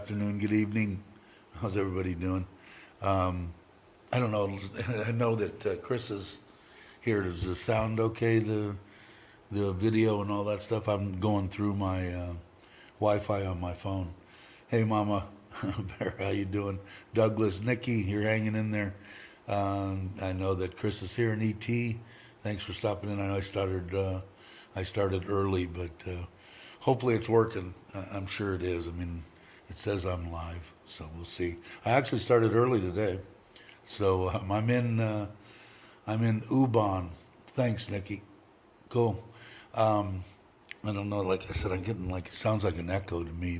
afternoon, good evening. How's everybody doing? I don't know. I know that Chris is here. Does the sound okay? The video and all that stuff. I'm going through my Wi-Fi on my phone. Hey, Mama Bear, how you doing? Douglas, Nikki, you're hanging in there. I know that Chris is here in ET. Thanks for stopping in. I know I started early, but hopefully it's working. I'm sure it is. I mean, it says I'm live, so we'll see. I actually started early today, so I'm in Ubon. Thanks, Nikki. Cool. I don't know. Like I said, I'm getting like it sounds like an echo to me,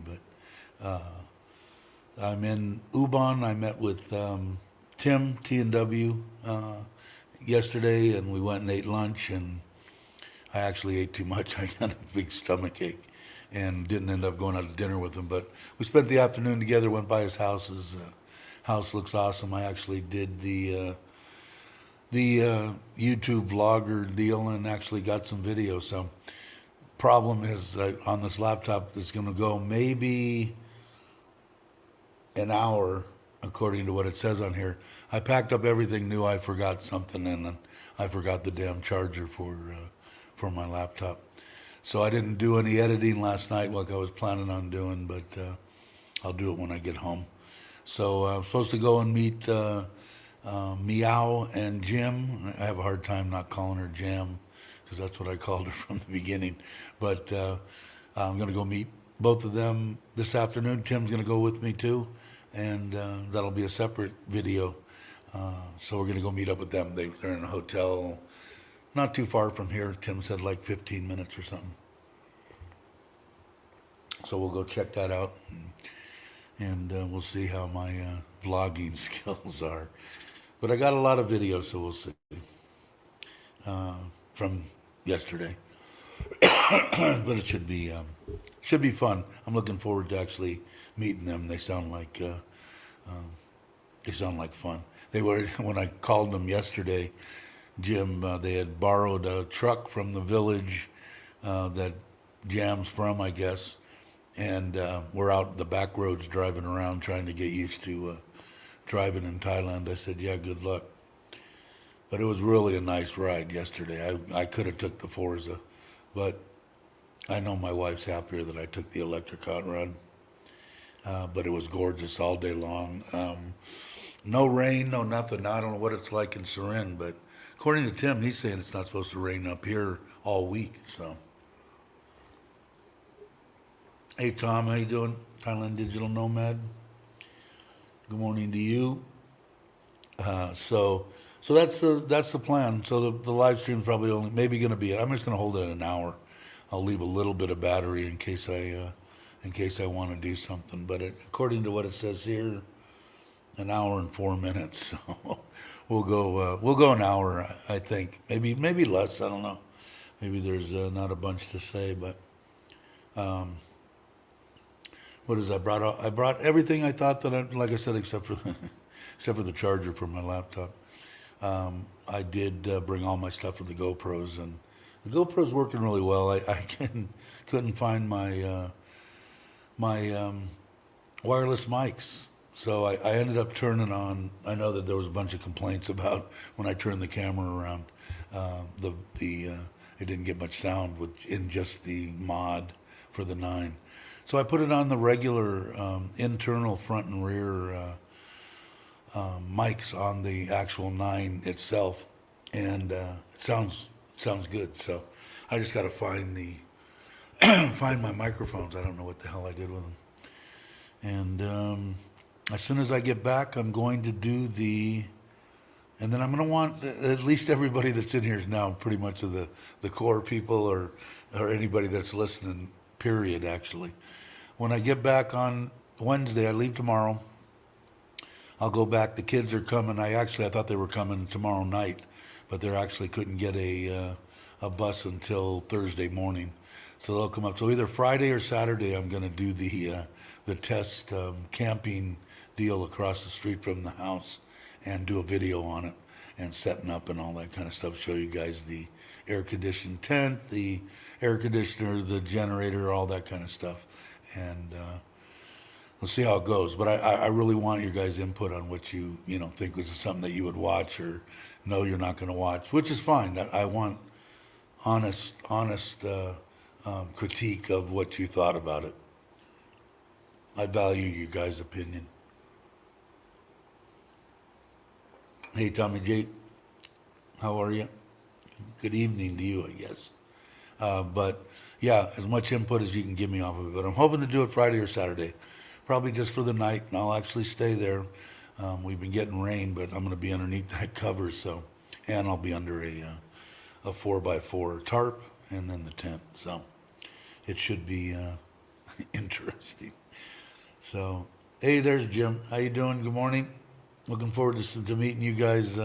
but I'm in Ubon. I met with Tim T&W yesterday, and we went and ate lunch. And I actually ate too much. I got a big stomach ache, and didn't end up going out to dinner with him. But we spent the afternoon together. Went by his house. His house looks awesome. I actually did the YouTube vlogger deal and actually got some video. So problem is on this laptop it's going to go maybe an hour according to what it says on here. I packed up everything new. I forgot something, and I forgot the damn charger for my laptop. So I didn't do any editing last night like I was planning on doing, but I'll do it when I get home. So I'm supposed to go and meet Meow and Jim. I have a hard time not calling her Jam because that's what I called her from the beginning. But I'm going to go meet both of them this afternoon. Tim's going to go with me too, and that'll be a separate video. So we're going to go meet up with them. They're in a hotel not too far from here. Tim said like 15 minutes or something. So we'll go check that out, and we'll see how my vlogging skills are. But I got a lot of videos, so we'll see from yesterday. But it should be fun. I'm looking forward to actually meeting them. They sound like fun. They were when I called them yesterday. Jim, they had borrowed a truck from the village that Jam's from, I guess, and we're out the back roads driving around trying to get used to driving in Thailand. I said, yeah, good luck. But it was really a nice ride yesterday. I could have took the Forza, but I know my wife's happier that I took the electric hot rod. But it was gorgeous all day long. No rain, no nothing. I don't know what it's like in Surin, but according to Tim, he's saying it's not supposed to rain up here all week. So, hey Tom, how you doing? Thailand Digital Nomad. Good morning to you. So that's the plan. So the live stream's probably only maybe going to be. I'm just going to hold it an hour. I'll leave a little bit of battery in case I want to do something. But according to what it says here, an hour and 4 minutes. So we'll go an hour. I think maybe less. I don't know. Maybe there's not a bunch to say, but. What is I brought? I brought everything I thought that like I said, except for the charger for my laptop. I did bring all my stuff for the GoPros, and the GoPro's working really well. I couldn't find my wireless mics, so I ended up turning on. I know that there was a bunch of complaints about when I turned the camera around. It didn't get much sound in just the mod for the 9. So I put it on the regular internal front and rear mics on the actual 9 itself, and it sounds good. So I just got to find find my microphones. I don't know what the hell I did with them. And as soon as I get back, I'm going to do and then I'm going to want at least everybody that's in here is now pretty much of the core people or anybody that's listening. Period. Actually. When I get back on Wednesday, I leave tomorrow. I'll go back. The kids are coming. I thought they were coming tomorrow night, but they actually couldn't get a bus until Thursday morning. So they'll come up. So either Friday or Saturday, I'm going to do the test camping deal across the street from the house and do a video on it and setting up and all that kind of stuff. Show you guys the air-conditioned tent, the air conditioner, the generator, all that kind of stuff. And we'll see how it goes. But I really want your guys' input on what you know think was something that you would watch or no, you're not going to watch, which is fine. That I want honest critique of what you thought about it. I value you guys' opinion. Hey, Tommy J, how are you? Good evening to you, I guess. But yeah, as much input as you can give me off of it. But I'm hoping to do it Friday or Saturday, probably just for the night, and I'll actually stay there. We've been getting rain, but I'm going to be underneath that cover, so, and I'll be under a 4x4 tarp and then the tent. So it should be interesting. So, hey, there's Jim. How you doing? Good morning. Looking forward to meeting you guys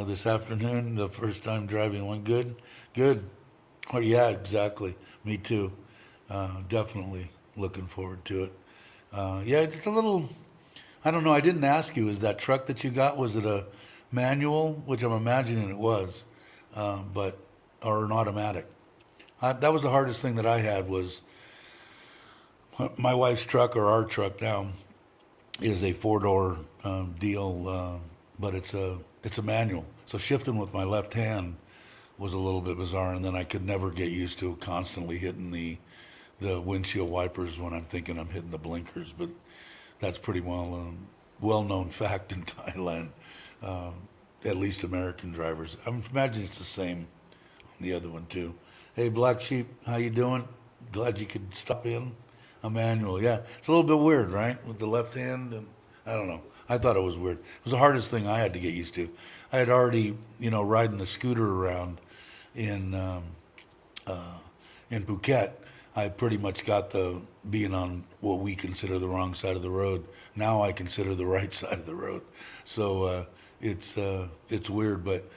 this afternoon. The first time driving one. Good, good. Oh yeah, exactly. Me too. Definitely looking forward to it. Yeah, it's a little. I don't know. I didn't ask you. Is that truck that you got, was it a manual? Which I'm imagining it was, but or an automatic. That was the hardest thing that I had was my wife's truck or our truck now is a four-door deal, but it's a manual. So shifting with my left hand was a little bit bizarre, and then I could never get used to constantly hitting the windshield wipers when I'm thinking I'm hitting the blinkers. But that's pretty well-known fact in Thailand, at least American drivers. I imagine it's the same on the other one too. Hey, Black Sheep, how you doing? Glad you could stop in. A manual, yeah. It's a little bit weird, right? With the left hand, and I don't know. I thought it was weird. It was the hardest thing I had to get used to. I had already, riding the scooter around in Phuket. I pretty much got the being on what we consider the wrong side of the road. Now I consider the right side of the road. So it's weird, but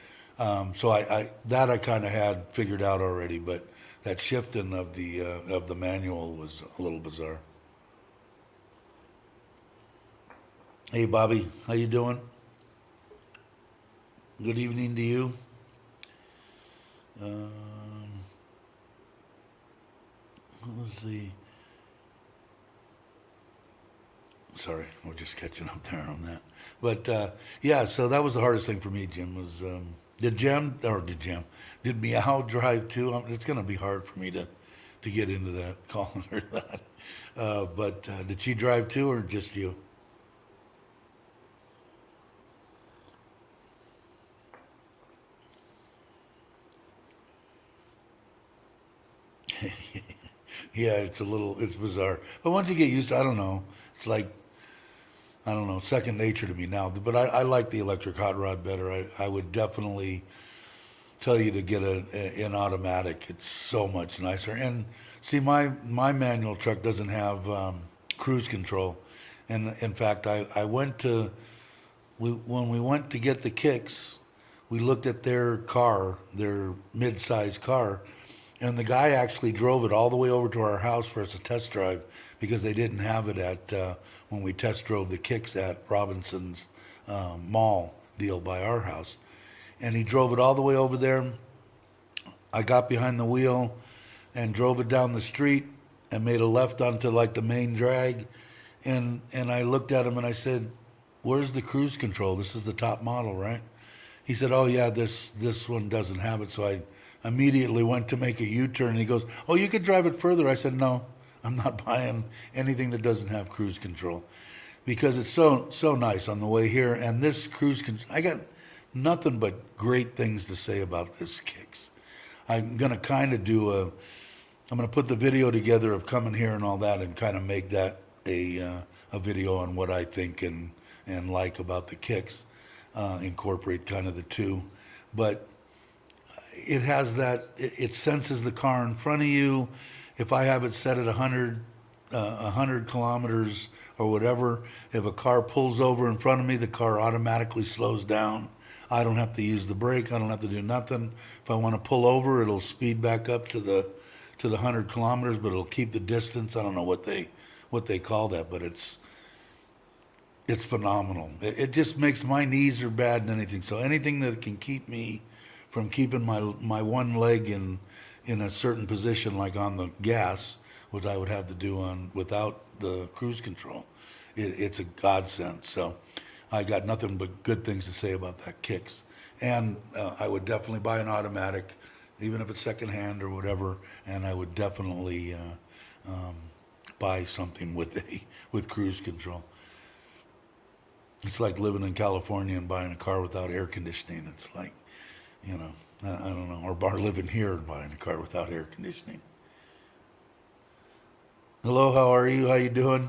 so I kind of had figured out already, but that shifting of the manual was a little bizarre. Hey, Bobby, how you doing? Good evening to you. Let's see. Sorry, we're just catching up there on that. But yeah, so that was the hardest thing for me, Jim, was did Meow drive too? It's going to be hard for me to get into that, calling her that. But did she drive too, or just you? Yeah, it's bizarre. But once you get used to, I don't know, it's like, I don't know, second nature to me now. But I like the electric hot rod better. I would definitely tell you to get an automatic. It's so much nicer. And see, my manual truck doesn't have cruise control. And in fact, when we went to get the kicks, we looked at their car, their mid-sized car, and the guy actually drove it all the way over to our house for us to test drive because they didn't have it at when we test drove the kicks at Robinson's mall deal by our house. And he drove it all the way over there. I got behind the wheel and drove it down the street and made a left onto like the main drag. And I looked at him and I said, "Where's the cruise control? This is the top model, right?" He said, "Oh yeah, this one doesn't have it." So I immediately went to make a U-turn, and he goes, "Oh, you could drive it further." I said, "No, I'm not buying anything that doesn't have cruise control because it's so nice on the way here." And this I got nothing but great things to say about this kicks. I'm gonna I'm gonna put the video together of coming here and all that, and kind of make that a video on what I think and like about the kicks. Incorporate kind of the two, but it has it senses the car in front of you. If I have it set at 100 kilometers or whatever, if a car pulls over in front of me, the car automatically slows down. I don't have to use the brake. I don't have to do nothing. If I want to pull over, it'll speed back up to the 100 kilometers, but it'll keep the distance. I don't know what they call that, but it's phenomenal. It just makes my knees are bad and anything. So anything that can keep me from keeping my one leg in a certain position, like on the gas, what I would have to do on without the cruise control. It's a godsend. So I got nothing but good things to say about that kicks. And I would definitely buy an automatic, even if it's secondhand or whatever. And I would definitely buy something with cruise control. It's like living in California and buying a car without air conditioning. It's like, you know, I don't know, or living here and buying a car without air conditioning. Hello, how are you? How you doing?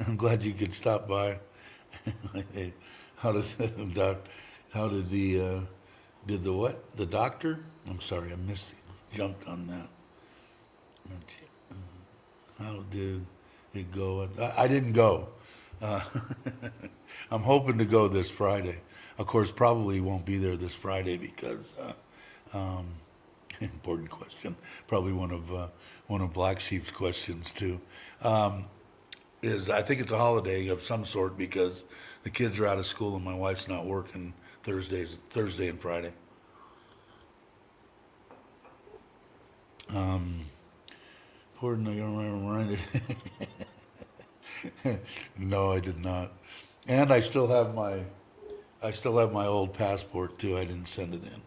I'm glad you could stop by. How did the what? The doctor? I'm sorry, I missed it. Jumped on that. How did it go? I didn't go. Uh, I'm hoping to go this Friday. Of course, probably won't be there this Friday because important question. Probably one of Black Sheep's questions too. Is I think it's a holiday of some sort because the kids are out of school and my wife's not working Thursday and Friday. Important, I got reminded. No, I did not. And I still have my old passport too. I didn't send it in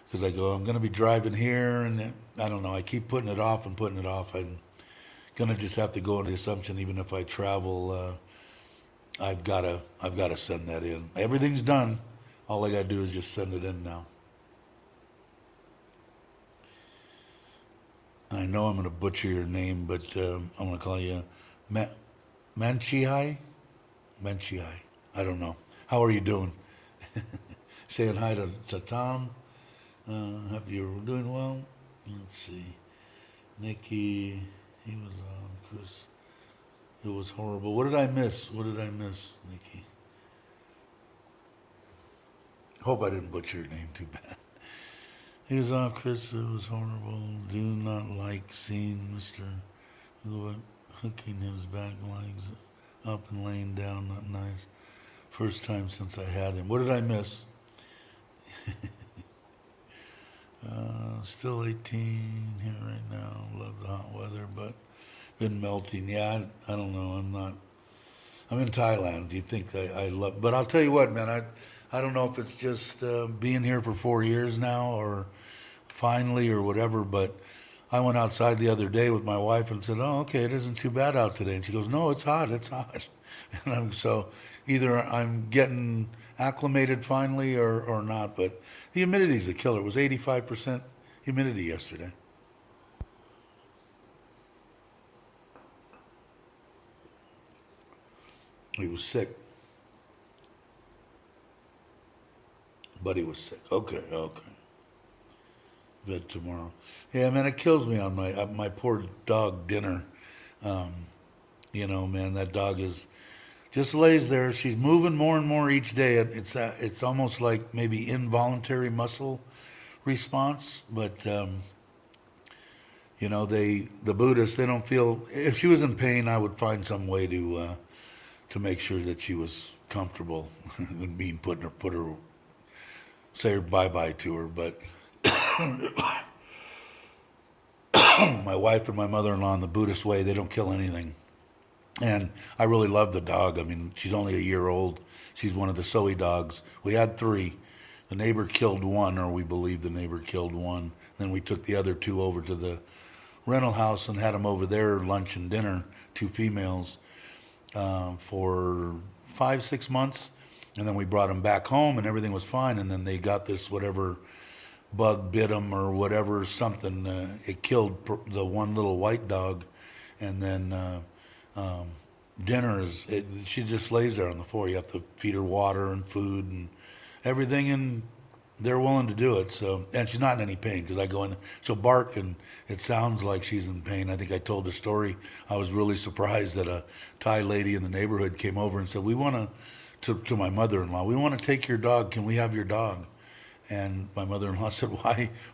because I go, I'm going to be driving here, and I don't know. I keep putting it off and putting it off. I'm going to just have to go on the assumption, even if I travel, I've got to send that in. Everything's done. All I got to do is just send it in now. I know I'm going to butcher your name, but I'm going to call you Manchihai? Manchihai. I don't know. How are you doing? Saying hi to Tom. Hope you're doing well. Let's see. Nikki, he was on. Chris, it was horrible. What did I miss? What did I miss, Nikki? Hope I didn't butcher your name too bad. He was off, Chris. It was horrible. Do not like seeing Mr. hooking his back legs up and laying down. Not nice. First time since I had him. What did I miss? Still 18 here right now. Love the hot weather, but been melting. Yeah, I don't know. I'm in Thailand. Do you think I love? But I'll tell you what, man. I don't know if it's just being here for 4 years now, or finally, or whatever. But I went outside the other day with my wife and said, "Oh, okay, it isn't too bad out today." And she goes, "No, it's hot. It's hot." And so either I'm getting acclimated finally, or not. But the humidity's a killer. It was 85% humidity yesterday. He was sick. But he was sick. Okay. Vet tomorrow. Yeah, man, it kills me on my poor dog dinner. You know, man, that dog just lays there. She's moving more and more each day. It's almost like maybe involuntary muscle response. But you know, the Buddhists, they don't feel. If she was in pain, I would find some way to make sure that she was comfortable and being put her say bye-bye to her. But my wife and my mother-in-law in the Buddhist way, they don't kill anything. And I really love the dog. I mean, she's only a year old. She's one of the Soe dogs. We had 3. The neighbor killed one, or we believe the neighbor killed one. Then we took the other 2 over to the rental house and had them over there, lunch and dinner, 2 females, for 5-6 months. And then we brought them back home and everything was fine. And then they got this whatever bug bit them or whatever, something. It killed the one little white dog. And then dinner she just lays there on the floor. You have to feed her water and food and everything. And they're willing to do it. So, and she's not in any pain because I go in, she'll bark and it sounds like she's in pain. I think I told the story. I was really surprised that a Thai lady in the neighborhood came over and said, "We want to my mother-in-law, we want to take your dog. Can we have your dog?" And my mother-in-law said,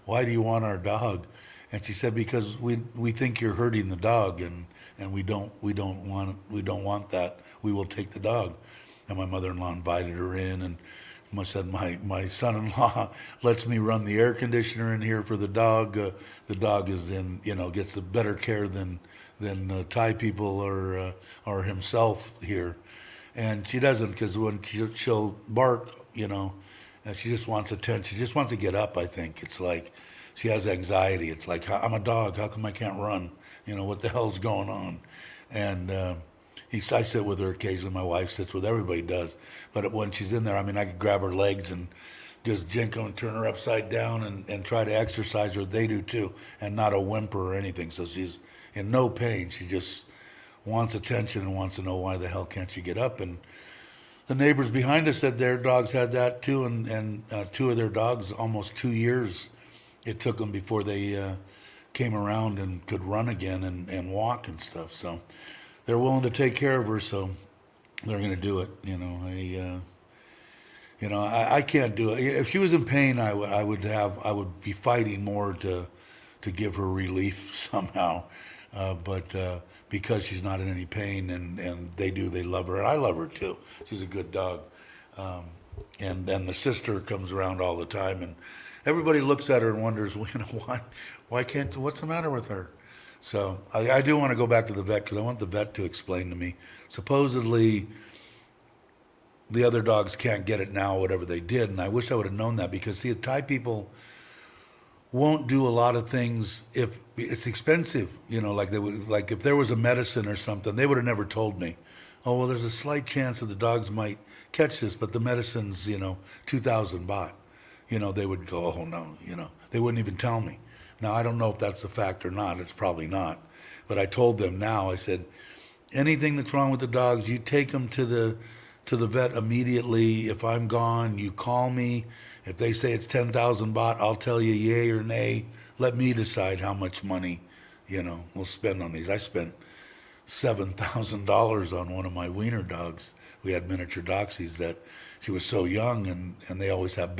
Why do you want our dog? And she said, "Because we think you're hurting the dog, and we don't want that. We will take the dog." And my mother-in-law invited her in, and I said, my son-in-law lets me run the air conditioner in here for the dog. The dog is gets a better care than than Thai people or himself here. And she doesn't, because when she'll bark, and she just wants attention. She just wants to get up, I think. It's like she has anxiety. It's like, I'm a dog. How come I can't run? What the hell's going on? And I sit with her occasionally. My wife sits with everybody does. But when she's in there, I mean, I could grab her legs and just jink them and turn her upside down and try to exercise her. They do too, and not a whimper or anything. So she's in no pain. She just wants attention and wants to know why the hell can't she get up. And the neighbors behind us said their dogs had that too, and two of their dogs, almost 2 years it took them before they came around and could run again and walk and stuff. So they're willing to take care of her, so they're going to do it. I can't do it. If she was in pain, I would be fighting more to give her relief somehow. But because she's not in any pain, and they love her, and I love her too. She's a good dog. And the sister comes around all the time, and everybody looks at her and wonders, why can't, what's the matter with her? So I do want to go back to the vet, because I want the vet to explain to me. Supposedly, the other dogs can't get it now, whatever they did, and I wish I would have known that, because see, Thai people won't do a lot of things if it's expensive. Like if there was a medicine or something, they would have never told me. Oh, well, there's a slight chance that the dogs might catch this, but the medicine's 2,000 baht. They would go, oh no, they wouldn't even tell me. Now I don't know if that's a fact or not. It's probably not, but I told them now. I said, anything that's wrong with the dogs, you take them to the vet immediately. If I'm gone, you call me. If they say it's 10,000 baht, I'll tell you yay or nay. Let me decide how much money, we'll spend on these. I spent $7,000 on one of my wiener dogs. We had miniature doxies that she was so young, and they always have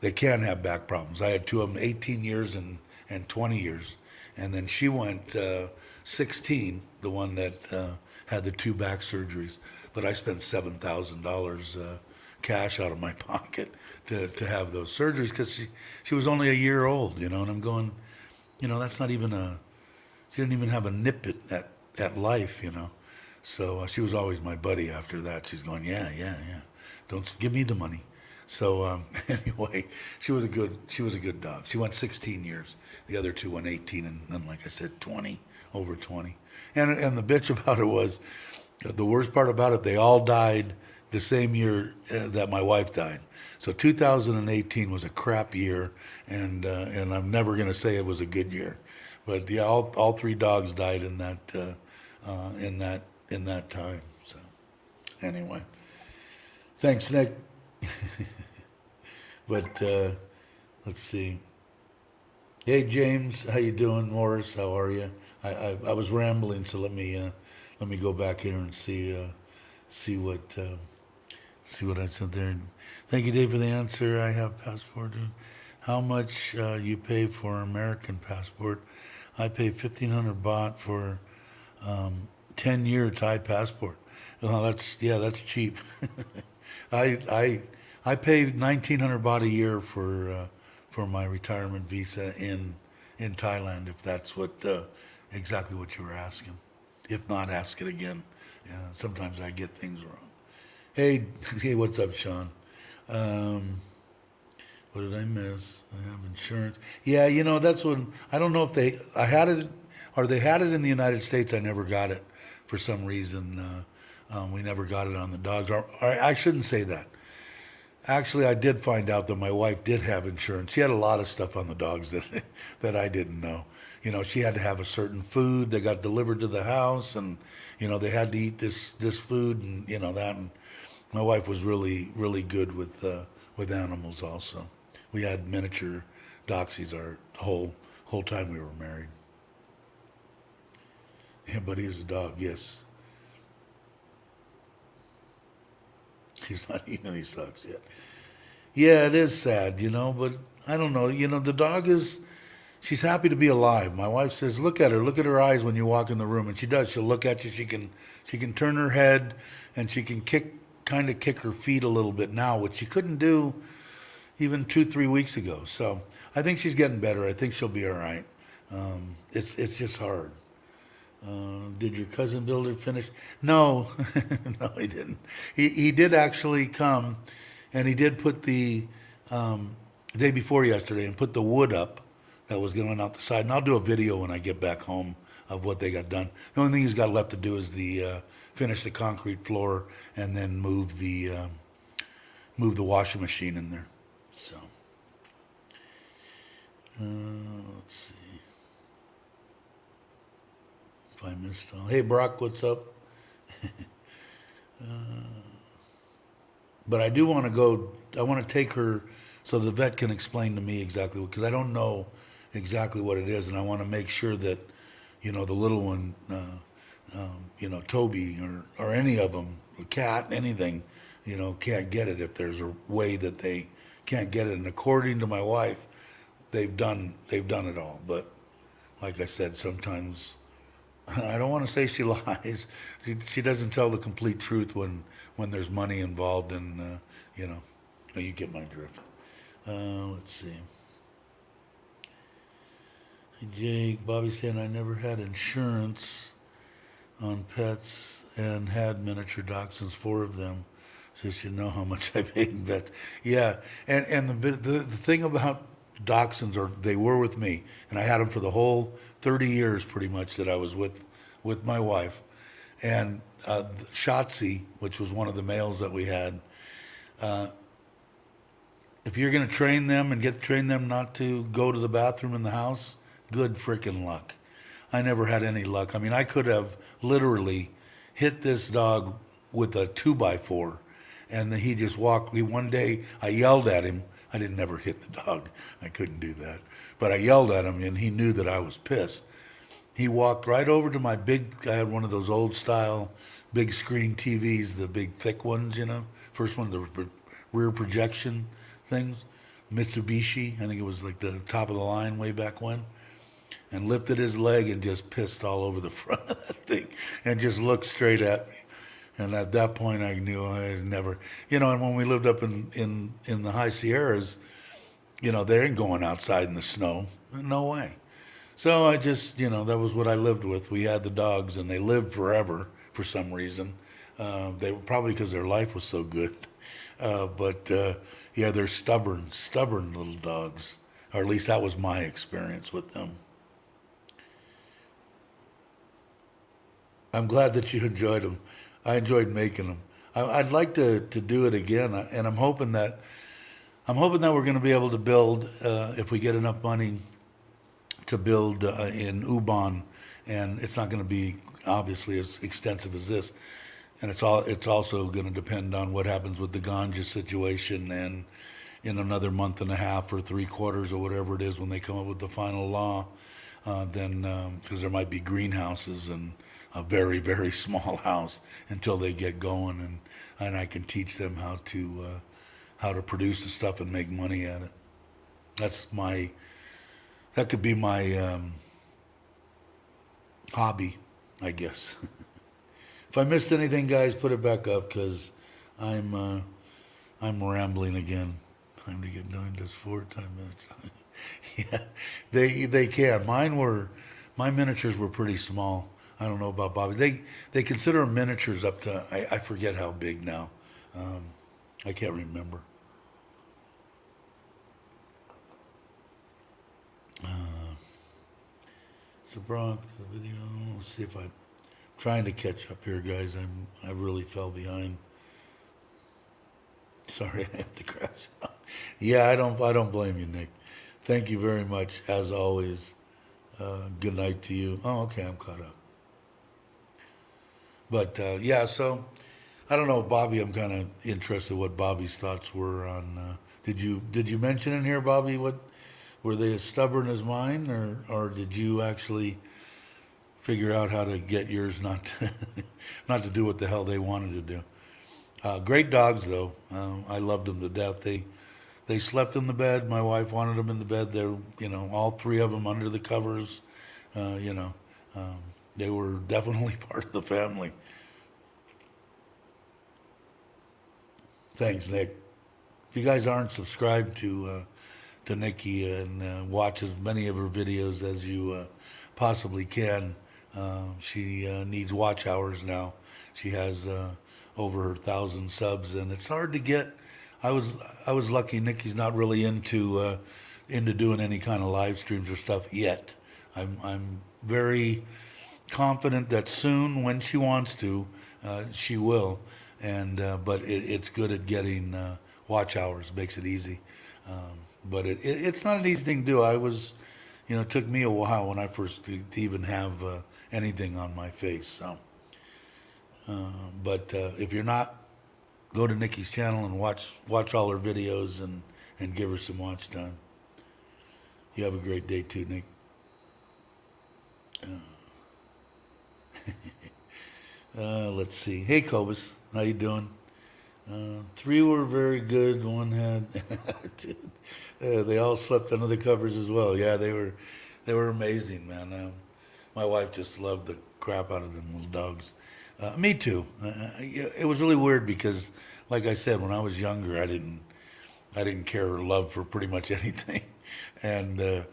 they can have back problems. I had two of them, 18 years and 20 years. And then she went 16, the one that had the two back surgeries. But I spent $7,000 cash out of my pocket to have those surgeries, because she was only a year old, and I'm going, that's not even she didn't even have a nip at life, So she was always my buddy after that. She's going, yeah. Don't give me the money. So anyway, she was a good dog. She went 16 years. The other two went 18, and then, like I said, 20, over 20. And the bitch about it was, the worst part about it, they all died the same year that my wife died. So 2018 was a crap year, and I'm never going to say it was a good year. But yeah, all three dogs died in that time. So anyway, thanks, Nick. But let's see. Hey James, how you doing? Morris, how are you? I was rambling, so let me go back here and see what I said there. Thank you, Dave, for the answer. I have passport. How much you pay for American passport? I pay 1,500 baht for 10-year Thai passport. Well, that's cheap. I pay 1,900 baht a year for my retirement visa in Thailand, if that's exactly what you were asking. If not, ask it again. Yeah, sometimes I get things wrong. Hey, what's up, Sean? What did I miss? I have insurance. Yeah, that's when, I don't know if they had it in the United States. I never got it for some reason. We never got it on the dogs. Or I shouldn't say that. Actually, I did find out that my wife did have insurance. She had a lot of stuff on the dogs that I didn't know. She had to have a certain food that got delivered to the house, and they had to eat this food, and that. And my wife was really, really good with animals. Also, we had miniature doxies the whole time we were married. Yeah, but he is a dog. Yes, he's not eating any socks yet. Yeah, it is sad, but I don't know. The dog she's happy to be alive. My wife says, look at her eyes when you walk in the room. And she does. She'll look at you. She can turn her head, and she can kind of kick her feet a little bit now, which she couldn't do even 2-3 weeks ago. So I think she's getting better. I think she'll be all right. It's just hard. Did your cousin builder finish? No, no, he didn't. He did actually come, and he did put the day before yesterday and put the wood up that was going out the side. And I'll do a video when I get back home of what they got done. The only thing he's got left to do is the finish the concrete floor and then move the washing machine in there. So let's see. If I missed all. Hey, Brock, what's up? But I do want to go, I want to take her so the vet can explain to me exactly, because I don't know exactly what it is, and I want to make sure that, the little one, Toby or any of them, a cat, anything, can't get it if there's a way that they can't get it. And according to my wife, they've done it all. But like I said, sometimes I don't want to say she lies. She doesn't tell the complete truth when there's money involved, and you get my drift. Let's see. Hey, Jake, Bobby saying I never had insurance on pets and had miniature dachshunds, 4 of them. So you know how much I paid in vets. Yeah, and the thing about dachshunds, or they were with me, and I had them for the whole 30 years pretty much that I was with my wife. And Shotzi, which was one of the males that we had, if you're going to train them and train them not to go to the bathroom in the house, good freaking luck. I never had any luck. I mean, I could have literally hit this dog with a 2x4, and then he just walked. One day I yelled at him. I didn't ever hit the dog. I couldn't do that. But I yelled at him, and he knew that I was pissed. He walked right over to I had one of those old style big screen TVs, the big thick ones, First one, the rear projection things. Mitsubishi, I think it was like the top of the line way back when. And lifted his leg and just pissed all over the front of that thing and just looked straight at me. And at that point, I knew I was never, and when we lived up in the high Sierras, they ain't going outside in the snow. No way. So I just, that was what I lived with. We had the dogs, and they lived forever for some reason. They were probably because their life was so good. But they're stubborn little dogs. Or at least that was my experience with them. I'm glad that you enjoyed them. I enjoyed making them. I'd like to do it again, and I'm hoping that we're going to be able to build, if we get enough money, to build in Ubon, and it's not going to be obviously as extensive as this, and it's also going to depend on what happens with the ganja situation, and in another month and a half or 3 quarters or whatever it is when they come up with the final law, then because there might be greenhouses and a very, very small house until they get going, and I can teach them how to produce the stuff and make money at it. That could be my hobby, I guess. If I missed anything, guys, put it back up, because I'm rambling again. Time to get done. Just 4 minutes. Yeah, they can. My miniatures were pretty small. I don't know about Bobby. They consider miniatures up to, I forget how big now. I can't remember. So Brock, the video. Let's see if I'm trying to catch up here, guys. I really fell behind. Sorry, I have to crash. Yeah, I don't blame you, Nick. Thank you very much, as always. Good night to you. Oh, okay, I'm caught up. But yeah, so I don't know, Bobby. I'm kind of interested what Bobby's thoughts were on. Did you mention in here, Bobby? What were they as stubborn as mine, or did you actually figure out how to get yours not to do what the hell they wanted to do? Great dogs, though. I loved them to death. They slept in the bed. My wife wanted them in the bed. They're, all 3 of them under the covers. They were definitely part of the family. Thanks, Nick. If you guys aren't subscribed to Nikki and watch as many of her videos as you possibly can, She needs watch hours now. She has over her 1,000 subs, and it's hard to get. I was I was lucky. Nikki's not really into doing any kind of live streams or stuff yet. I'm very confident that soon, when she wants to, she will. And but it's good at getting watch hours. Makes it easy. But it's not an easy thing to do. It took me a while when I first to even have anything on my face. So, but if you're not, go to Nikki's channel and watch all her videos and give her some watch time. You have a great day too, Nick. Let's see. Hey, Cobus, how you doing? Three were very good. One had they all slept under the covers as well. Yeah, they were amazing, man. My wife just loved the crap out of them little dogs. Me too. It was really weird because, like I said, when I was younger, I didn't care or love for pretty much anything, and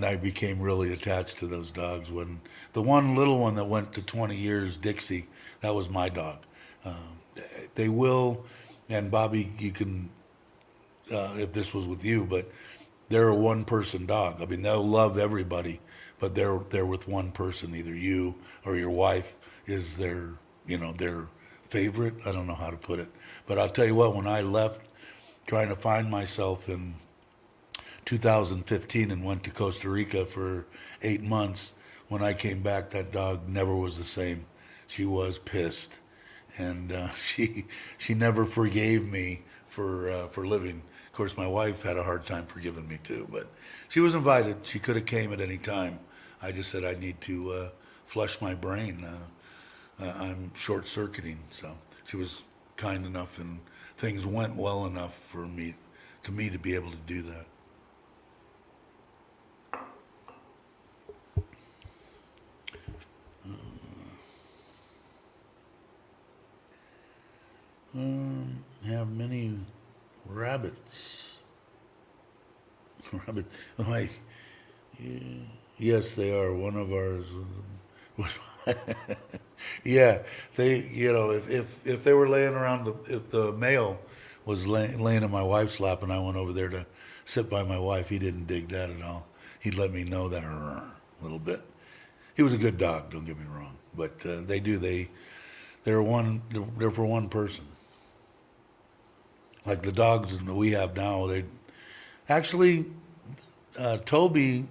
I became really attached to those dogs. When the one little one that went to 20 years, Dixie, that was my dog. They will, and Bobby, you can, if this was with you, but they're a one-person dog. I mean, they'll love everybody, but they're with one person. Either you or your wife is their favorite. I don't know how to put it, but I'll tell you what. When I left, trying to find myself in 2015 and went to Costa Rica for 8 months, when I came back, that dog never was the same. She was pissed, and she never forgave me for living. Of course, my wife had a hard time forgiving me too, but she was invited. She could have came at any time. I just said I need to flush my brain. I'm short-circuiting, so she was kind enough, and things went well enough for me to be able to do that. Have many rabbits. Rabbit. Like, yes, they are one of ours. Yeah, they. If they were laying around, if the male was laying in my wife's lap, and I went over there to sit by my wife, he didn't dig that at all. He'd let me know that a little bit. He was a good dog. Don't get me wrong, but they do. They're for one person. Like the dogs that we have now, they actually, Toby,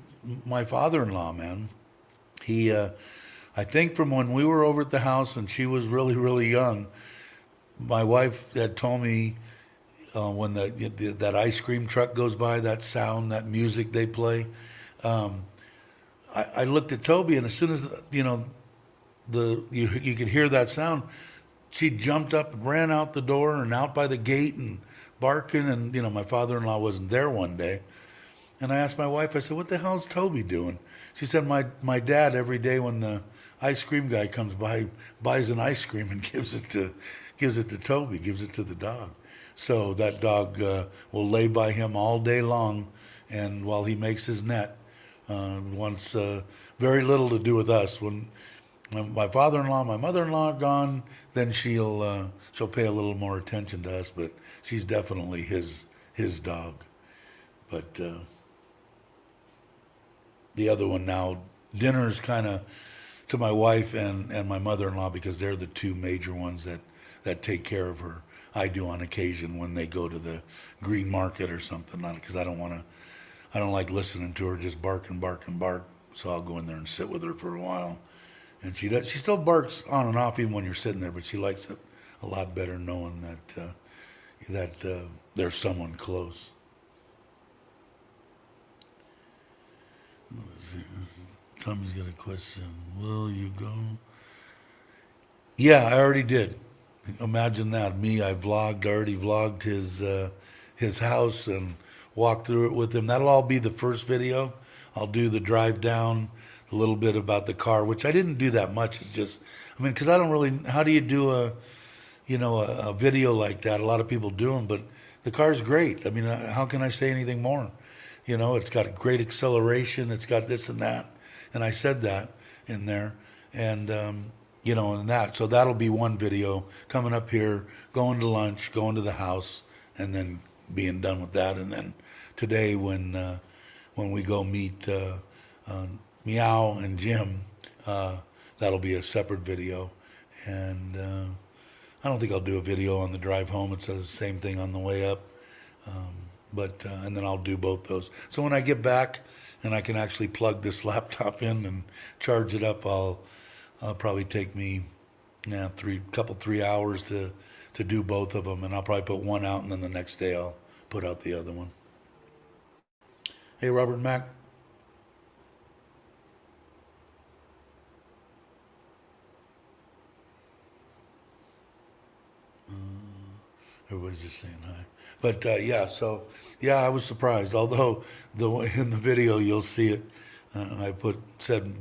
my father-in-law, man, he, I think from when we were over at the house and she was really, really young, my wife had told me when that ice cream truck goes by, that sound, that music they play, I looked at Toby, and as soon as you could hear that sound, she jumped up and ran out the door and out by the gate and barking. And my father-in-law wasn't there one day, and I asked my wife, I said, "What the hell's Toby doing?" She said, "My dad, every day when the ice cream guy comes by, buys an ice cream and gives it to Toby, gives it to the dog. So that dog will lay by him all day long, and while he makes his net, wants very little to do with us. When my father-in-law, my mother-in-law are gone, then she'll pay a little more attention to us. But she's definitely his dog. But the other one now, dinner's kind of to my wife and my mother-in-law, because they're the two major ones that take care of her. I do on occasion when they go to the green market or something, because I don't like listening to her just bark and bark and bark. So I'll go in there and sit with her for a while. And she still barks on and off even when you're sitting there, but she likes it a lot better knowing that there's someone close. Tommy's got a question. Will you go? Yeah, I already did. Imagine that. I already vlogged his house and walked through it with him. That'll all be the first video. I'll do the drive down, a little bit about the car, which I didn't do that much. It's just, because I don't really, how do you do a video like that? A lot of people do them, but the car's great. How can I say anything more? It's got great acceleration. It's got this and that. And I said that in there. and and that. So that'll be one video coming up here, going to lunch, going to the house, and then being done with that. And then today, when we go meet Meow and Jim, that'll be a separate video. And I don't think I'll do a video on the drive home. It's the same thing on the way up. But and then I'll do both those. So when I get back and I can actually plug this laptop in and charge it up, I'll probably take me 3 hours to do both of them, and I'll probably put one out, and then the next day I'll put out the other one. Hey, Robert Mack. Everybody's just saying hi. But I was surprised. Although in the video you'll see it, I said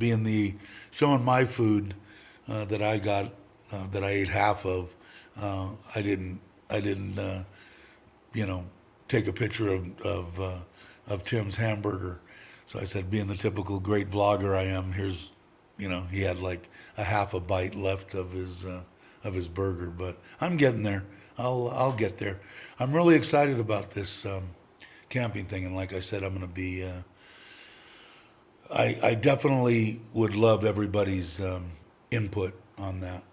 showing my food that I got that I ate half of. I didn't take a picture of Tim's hamburger. So I said, being the typical great vlogger I am, here's he had like a half a bite left of his burger. But I'm getting there. I'll get there. I'm really excited about this camping thing, and like I said, I'm going to be. I definitely would love everybody's input on that,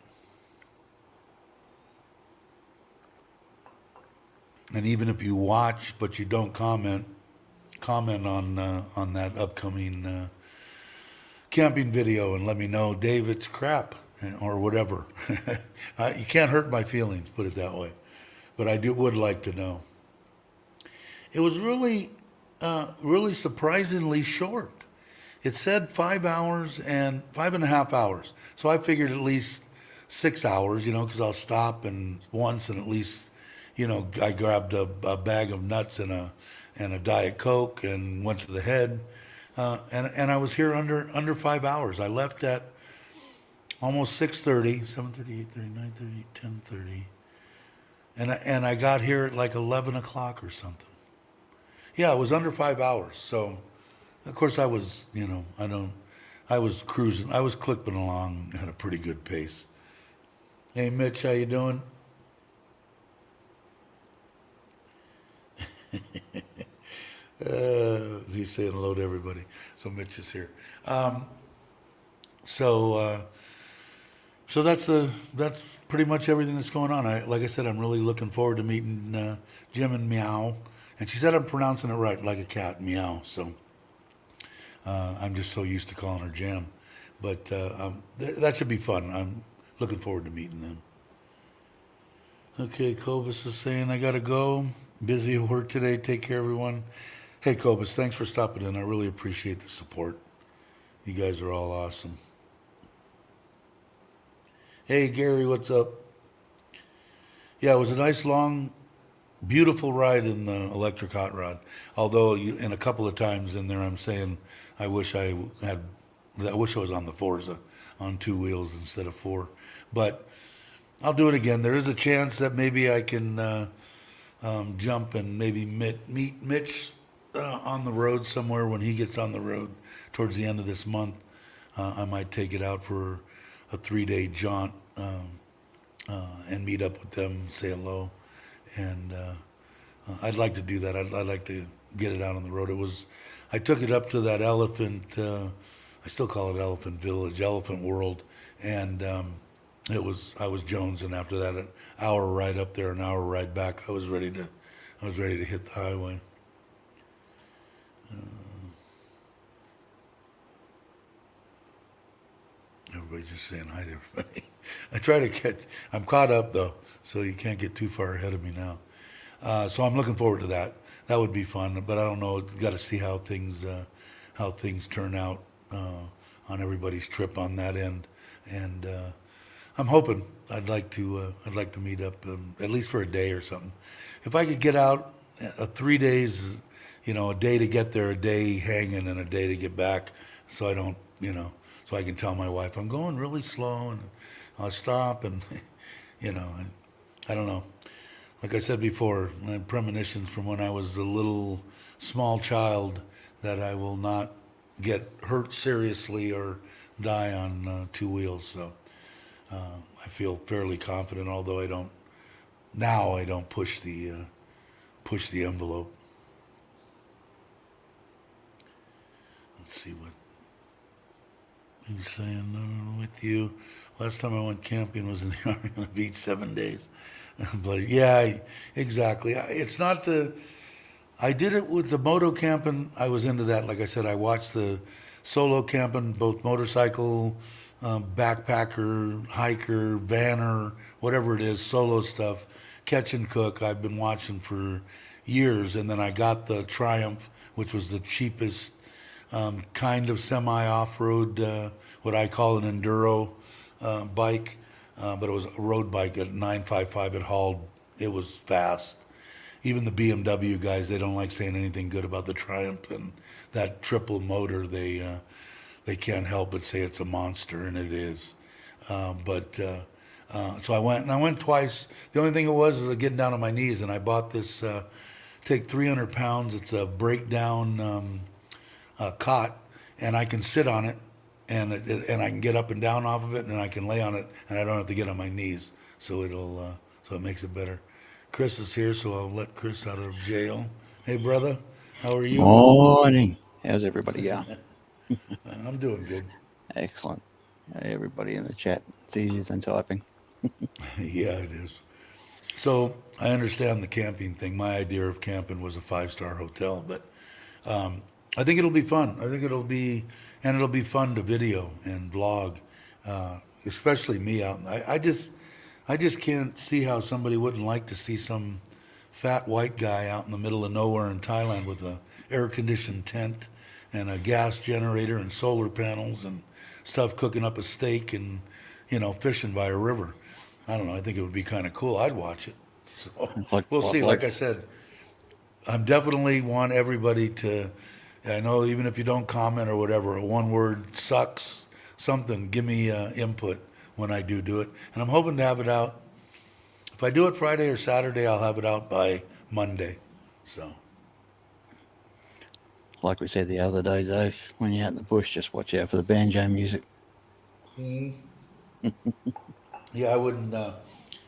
and even if you watch but you don't comment on that upcoming camping video, and let me know, Dave, it's crap or whatever. You can't hurt my feelings, put it that way. But I would like to know. It was really surprisingly short. It said 5 hours and 5.5 hours. So I figured at least 6 hours, because I'll stop and once, and at least, I grabbed a bag of nuts and a Diet Coke and went to the head. And I was here under 5 hours. I left at almost 6:30, 7:30, 8:30, 9:30, 10:30. And I got here at like 11 o'clock or something. Yeah, it was under 5 hours. So, of course, I was, I was cruising. I was clipping along at a pretty good pace. Hey, Mitch, how you doing? He's saying hello to everybody. So Mitch is here. So that's pretty much everything that's going on. Like I said, I'm really looking forward to meeting Jim and Meow. And she said I'm pronouncing it right, like a cat, Meow. So I'm just so used to calling her Jim. But that should be fun. I'm looking forward to meeting them. Okay, Cobus is saying I got to go. Busy at work today. Take care, everyone. Hey, Cobus, thanks for stopping in. I really appreciate the support. You guys are all awesome. Hey, Gary, what's up? Yeah, it was a nice, long, beautiful ride in the electric hot rod. Although, in a couple of times in there, I'm saying I wish I was on the Forza on 2 wheels instead of 4. But I'll do it again. There is a chance that maybe I can jump and maybe meet Mitch on the road somewhere when he gets on the road towards the end of this month. I might take it out for a 3-day jaunt and meet up with them, say hello, and I'd like to do that. I'd like to get it out on the road. I took it up to that elephant. I still call it Elephant Village, Elephant World, and I was jonesing after that. An hour ride up there, an hour ride back. I was ready to hit the highway. Everybody's just saying hi to everybody. I'm caught up though, so you can't get too far ahead of me now. So I'm looking forward to that. That would be fun, but I don't know. Got to see how things turn out on everybody's trip on that end, and I'm hoping I'd like to meet up at least for a day or something. If I could get out 3 days, a day to get there, a day hanging, and a day to get back, so I don't, so I can tell my wife I'm going really slow, and I'll stop, and I don't know. Like I said before, I had premonitions from when I was a little small child that I will not get hurt seriously or die on two wheels. So I feel fairly confident, although I don't push the envelope. Let's see what he's saying with you. Last time I went camping was in the Army on the beach, 7 days. But yeah, exactly. It's not I did it with the moto camping. I was into that. Like I said, I watched the solo camping, both motorcycle, backpacker, hiker, vanner, whatever it is, solo stuff, catch and cook. I've been watching for years, and then I got the Triumph, which was the cheapest kind of semi off road, what I call an enduro bike, but it was a road bike at 955. It hauled. It was fast. Even the BMW guys, they don't like saying anything good about the Triumph and that triple motor. They can't help but say it's a monster, and it is. So I went twice. The only thing it was is getting down on my knees, and I bought this. Take 300 pounds. It's a breakdown cot, and I can sit on it, and I can get up and down off of it, and I can lay on it, and I don't have to get on my knees. So it makes it better. Chris is here, so I'll let Chris out of jail. Hey, brother, how are you? Morning. How's everybody going? I'm doing good. Excellent. Hey, everybody in the chat. It's easier than typing. Yeah, it is. So I understand the camping thing. My idea of camping was a 5-star hotel, but I think it'll be fun. I think it'll be fun to video and vlog, especially me out. I just can't see how somebody wouldn't like to see some fat white guy out in the middle of nowhere in Thailand with a air-conditioned tent and a gas generator and solar panels and stuff, cooking up a steak and, fishing by a river. I don't know. I think it would be kind of cool. I'd watch it. So we'll see. Like I said, I'm definitely want everybody to, I know even if you don't comment or whatever, a one word sucks, something, give me input when I do it. And I'm hoping to have it out. If I do it Friday or Saturday, I'll have it out by Monday. So. Like we said the other day, Dave, when you're out in the bush, just watch out for the banjo music. Yeah, I wouldn't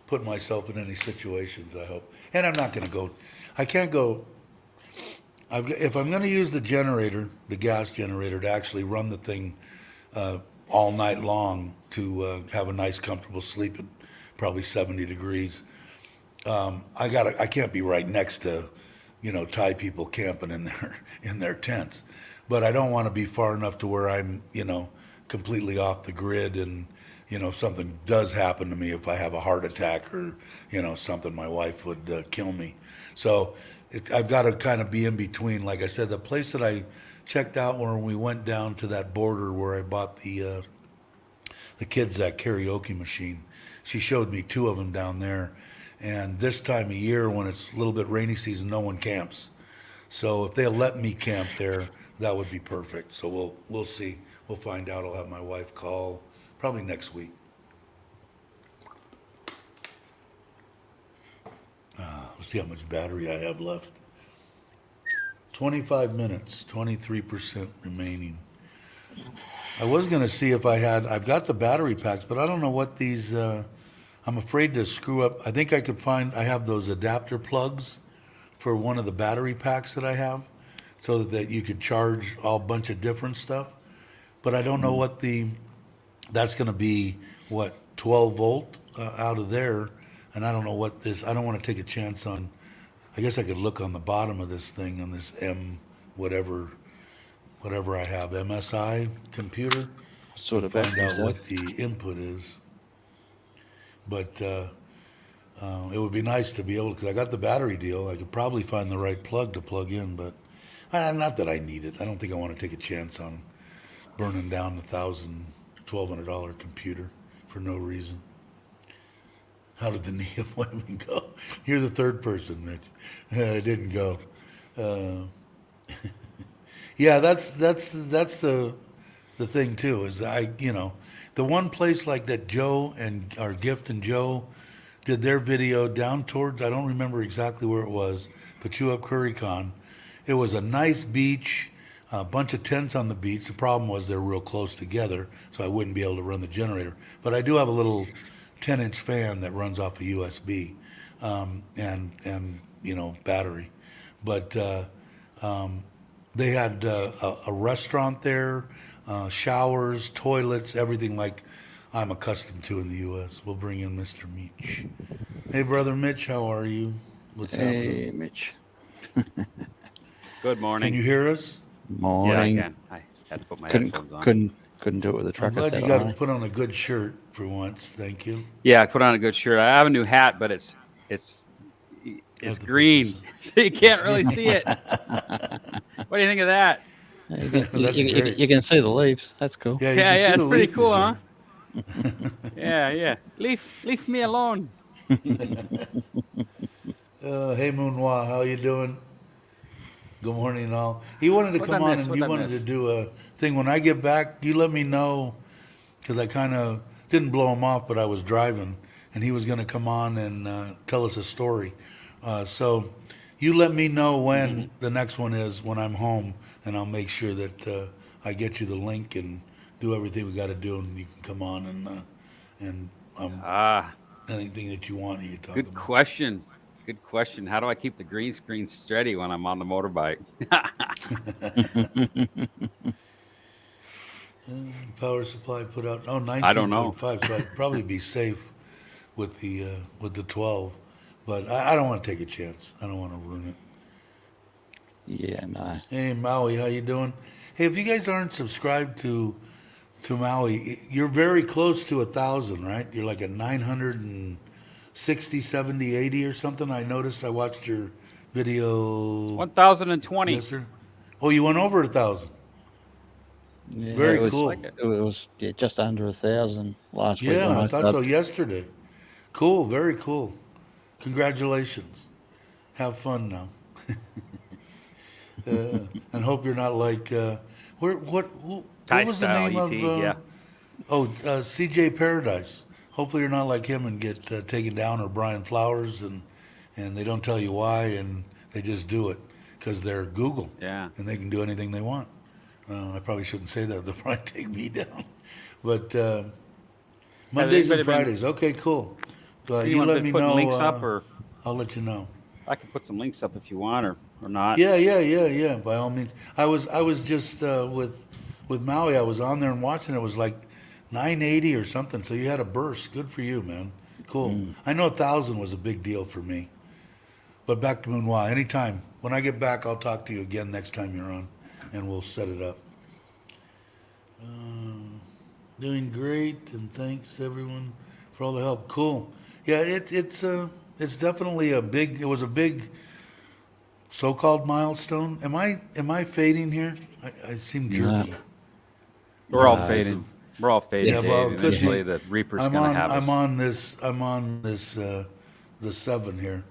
put myself in any situations, I hope. And I'm not going to go. I can't go. If I'm going to use the generator, the gas generator, to actually run the thing all night long to have a nice, comfortable sleep at probably 70 degrees, I can't be right next to, Thai people camping in their tents. But I don't want to be far enough to where I'm, completely off the grid and if something does happen to me, if I have a heart attack or, something, my wife would kill me. So I've got to kind of be in between. Like I said, the place that I checked out when we went down to that border where I bought the kids that karaoke machine, she showed me 2 of them down there. And this time of year, when it's a little bit rainy season, no one camps. So if they'll let me camp there, that would be perfect. So we'll see. We'll find out. I'll have my wife call probably next week. Let's see how much battery I have left. 25 minutes, 23% remaining. I was going to see if I've got the battery packs, but I don't know what these, I'm afraid to screw up. I think I have those adapter plugs for one of the battery packs that I have so that you could charge a bunch of different stuff. But I don't know what that's going to be, 12 volt out of there. And I don't know I don't want to take a chance on, I guess I could look on the bottom of this thing, on this whatever I have, MSI computer. Sort of find out what the input is. But it would be nice to be able, because I got the battery deal. I could probably find the right plug to plug in, but not that I need it. I don't think I want to take a chance on burning down $1,200 computer for no reason. How did the knee appointment go? You're the third person, Mitch. It didn't go. Yeah, that's the thing too. Is the one place like that Joe and our Gift and Joe did their video down towards, I don't remember exactly where it was, but you up Currycon. It was a nice beach, a bunch of tents on the beach. The problem was they're real close together, so I wouldn't be able to run the generator. But I do have a little 10-inch fan that runs off a USB, and battery. But they had a restaurant there, showers, toilets, everything like I'm accustomed to in the U.S. We'll bring in Mr. Meach. Hey, brother Mitch, how are you? What's happening? Hey, Mitch. Good morning. Can you hear us? Yeah, I Morning. can. I had to put my headphones on. Couldn't do it with the I'm trucker glad set you got on. to put on a good shirt for once. Thank you. Yeah, I put on a good shirt. I have a new hat, but it's Have to put green, this so you can't really see it. What do you think of that? You That's great. you can see the leaves. That's cool. Yeah, you Yeah, can see it's the pretty leaf cool, is huh? there. Yeah. Leave me alone. Hey, Moonwa, how you doing? Good morning, all. He wanted to What'd come I on, miss? and What'd you I wanted to miss? do a thing. When I get back, you let me know, because I kind of didn't blow him off, but I was driving, and he was going to come on and tell us a story. So you let me know when the next one is when I'm home, and I'll make sure that I get you the link and do everything we got to do, and you can come on and Ah, anything that you want, you talk good about. question. Good question. How do I keep the green screen steady when I'm on the motorbike? Power supply put out I don't know. 19.5, so I'd probably be safe with the 12, but I don't want to take a chance. I don't want to ruin it. Yeah, no. Hey Maui, how you doing? Hey, if you guys aren't subscribed to Maui, you're very close to 1,000, right? You're like at 960, 70, 80 or something. I noticed. I watched your video 1020. yesterday. Oh, you went over 1,000. Yeah, Very it was cool. Like it. it was just under 1,000 last week Yeah, when I I thought so subbed. yesterday. Cool, very cool. Congratulations. Have fun now. And hope you're not like what was the Style name ET, of yeah. CJ Paradise. Hopefully you're not like him and get taken down, or Brian Flowers, and they don't tell you why, and they just do it because they're Google, Yeah. and they can do anything they want. I probably shouldn't say that. They'll probably take me down. But Mondays and anybody been- Fridays. Okay, cool. You Anyone let been me putting know. links up, or I'll let you know. I can put some links up if you want, or not. Yeah. By all means. I was just with Maui. I was on there and watching. It was like 980 or something. So you had a burst. Good for you, man. Cool. I know 1,000 was a big deal for me. But back to Moonwa. Anytime. When I get back, I'll talk to you again next time you're on, and we'll set it up. Doing great, and thanks everyone for all the help. Cool. Yeah, it's definitely it was a big so-called milestone. Am I fading here? I seem jerky. We're all Nice. fading. We're all fading, Yeah, Dave. well, it could Eventually, be. the Reaper's I'm gonna on have us. I'm on this the 7 here.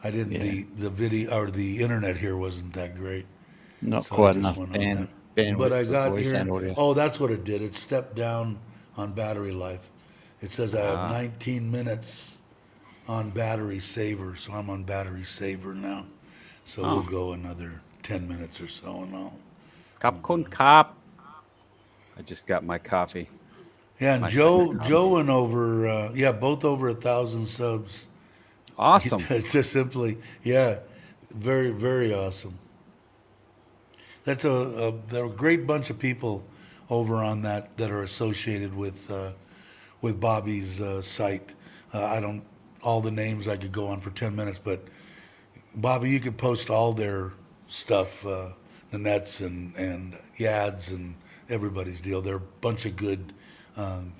I didn't Yeah. the video or the internet here wasn't that great. Not So I quite just enough went on that. bandwidth But I for got voice here. and audio. Oh, that's what it did. It stepped down on battery life. It says I have 19 minutes on battery saver, so I'm on battery saver now. So we'll go another 10 minutes or so, and I'll. Cup con cop. I just got my coffee. Yeah, and My Joe second Joe went over. Both over 1,000 subs. Awesome. Just simply, yeah, very very awesome. That's they're a great bunch of people over on that are associated with Bobby's site. I don't all the names I could go on for 10 minutes, but Bobby, you could post all their stuff, Nanette's and Yad's and everybody's deal. They're a bunch of good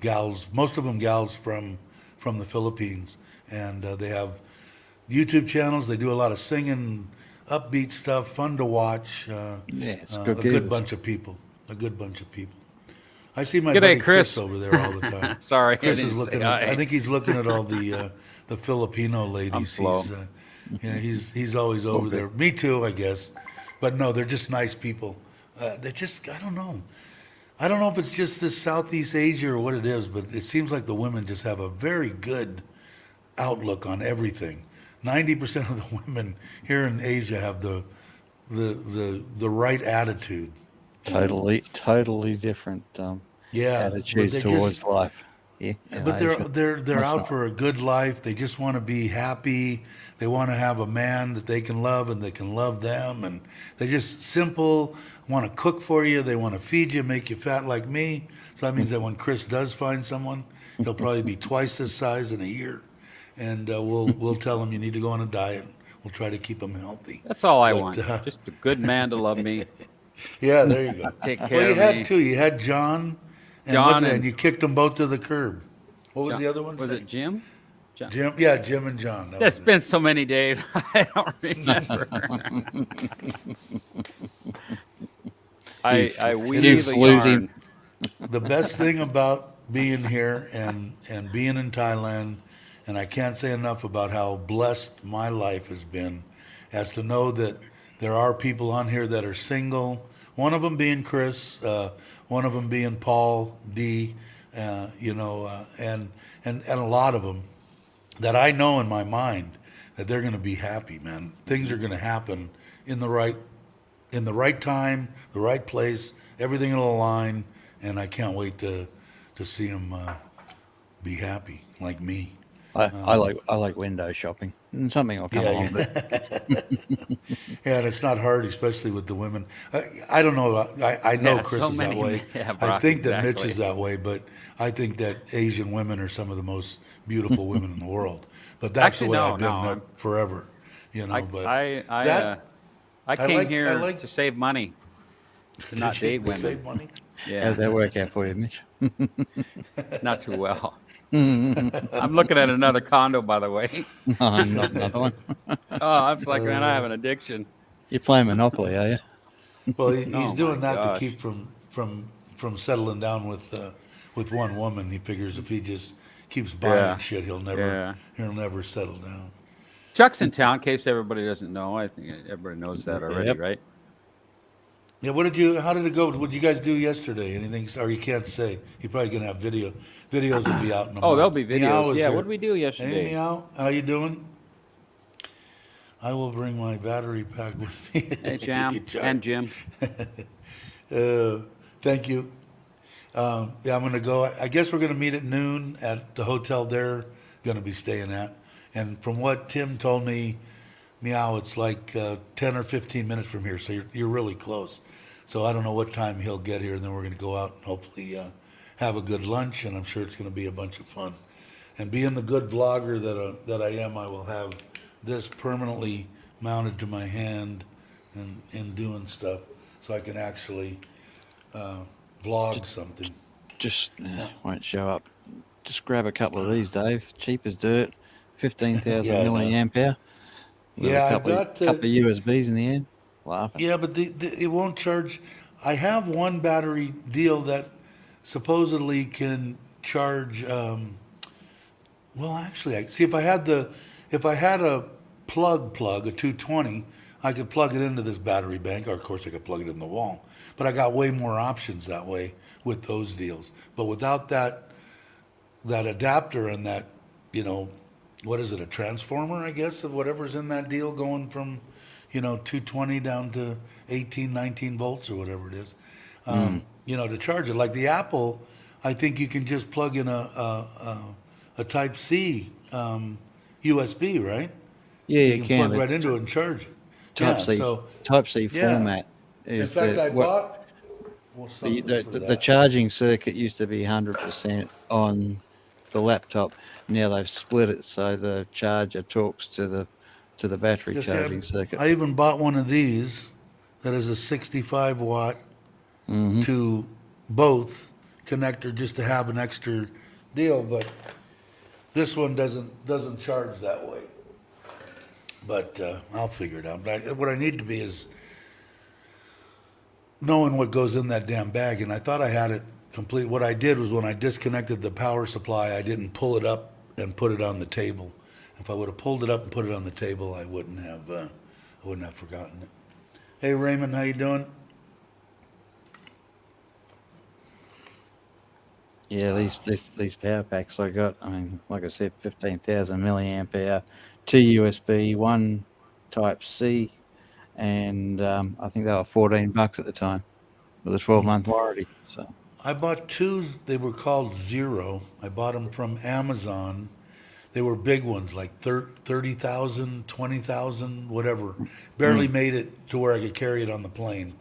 gals, most of them gals from the Philippines, and they have YouTube channels. They do a lot of singing, upbeat stuff, fun to watch. Yeah, it's A good good gigs. bunch of people. A good bunch of people. I see my G'day, buddy Chris. over there all the time. Sorry, I Chris is didn't say looking at. hi. I think he's looking at all the Filipino ladies. I'm slow. He's always over there. Me too, I guess. But no, they're just nice people. They're just I don't know. I don't know if it's just this Southeast Asia or what it is, but it seems like the women just have a very good outlook on everything. 90% of the women here in Asia have the right attitude. totally different Yeah, but attitudes they towards just life. Yeah, in but they're Asia. they're they're Much out not. for a good life. They just want to be happy. They want to have a man that they can love and that can love them. And they're just simple. Want to cook for you. They want to feed you, make you fat like me. So that means that when Chris does find someone, he'll probably be twice this size in a year. And we'll tell him you need to go on a diet. We'll try to keep him healthy. That's all I But want. Just a good man to love me, yeah, there you go. take Well, care you of had me. two. You had John, John and and you kicked them both to the curb. What was John, the other one's was name? it Jim? John. Jim. Yeah, Jim and John. That That's was it. been so many days. I don't remember. I weave a floozy. yarn. The best thing about being here and being in Thailand, and I can't say enough about how blessed my life has been, as to know that there are people on here that are single. One of them being Chris, one of them being Paul D. And a lot of them that I know in my mind that they're going to be happy, man. Things are going to happen in the right time, the right place. Everything will align, and I can't wait to see them be happy like me. I like window shopping, and something will come Yeah, along. yeah. But Yeah, and it's not hard, especially with the women. I don't know. I know Yeah, Chris so is that many way. men- yeah, I Brock, think that Mitch exactly. is that way, but I think that Asian women are some of the most beautiful women in the world. But that's Actually, the way no, I've been no, I'm- forever. But I that came I here like to save money, to not date to women. save money. how'd Yeah, that work out for you, Mitch? not too well. I'm looking at another condo, by the way. Not another one. Oh, I'm just like, man, I have an addiction. You're playing Monopoly, are you? Well, he's Oh my doing that to gosh. keep from settling down with one woman. He figures if he just keeps buying Yeah. shit, he'll Yeah. never settle down. Chuck's in town, in case everybody doesn't know. I think everybody knows that already, Yep. right? Yeah, how did it go? What did you guys do yesterday? Anything, or you can't say? You're probably gonna have videos will be out in a Oh, month. there'll be Meow videos. is Yeah, here. what did we do Hey, yesterday? Meow, how you doing? I will bring my battery pack with me. Hey, Jam Chuck. and Jim. Thank you. Yeah, I'm gonna go. I guess we're gonna meet at noon at the hotel they're gonna be staying at. And from what Tim told me, Meow, it's like 10 or 15 minutes from here, so you're really close. So I don't know what time he'll get here, and then we're gonna go out and hopefully have a good lunch, and I'm sure it's gonna be a bunch of fun. And being the good vlogger that I am, I will have this permanently mounted to my hand and doing stuff, so I can actually vlog something. Just won't show up. Just grab a couple of these, Dave. Cheap as dirt. 15,000 Yeah, I know. milliamp hour. With Yeah, a I've couple, got couple of USBs in the end. Laughing. Yeah, but it won't charge. I have one battery deal that supposedly can charge. Well, actually, I see if I had a plug a 220, I could plug it into this battery bank, or of course I could plug it in the wall. But I got way more options that way with those deals. But without that adapter and that, what is it, a transformer, I guess, of whatever's in that deal going from, 220 down to 18, 19 volts or whatever it is, to charge it. Like the Apple, I think you can just plug in a Type C USB, right? Yeah, you can can. plug But right into it and charge it. Type C, Type C Yeah. format In is fact, I what bought something for the that. charging circuit used to be 100% on the laptop. Now they've split it so the charger talks to the battery Yes, charging circuit. I even bought one of these that is a 65 watt to both connector just to have an extra deal, but this one doesn't charge that way. But I'll figure it out. But what I need to be is knowing what goes in that damn bag, and I thought I had it complete. What I did was when I disconnected the power supply, I didn't pull it up and put it on the table. If I would have pulled it up and put it on the table, I wouldn't have forgotten it. Hey Raymond, how you doing? Yeah, these power packs I got. I mean, like I said, 15,000 milliamp hour, 2 USB, 1 Type C, and I think they were $14 at the time. with a 12-month warranty. So I bought two. They were called Zero. I bought them from Amazon. They were big ones, like 30,000, 20,000, whatever. Barely made it to where I could carry it on the plane.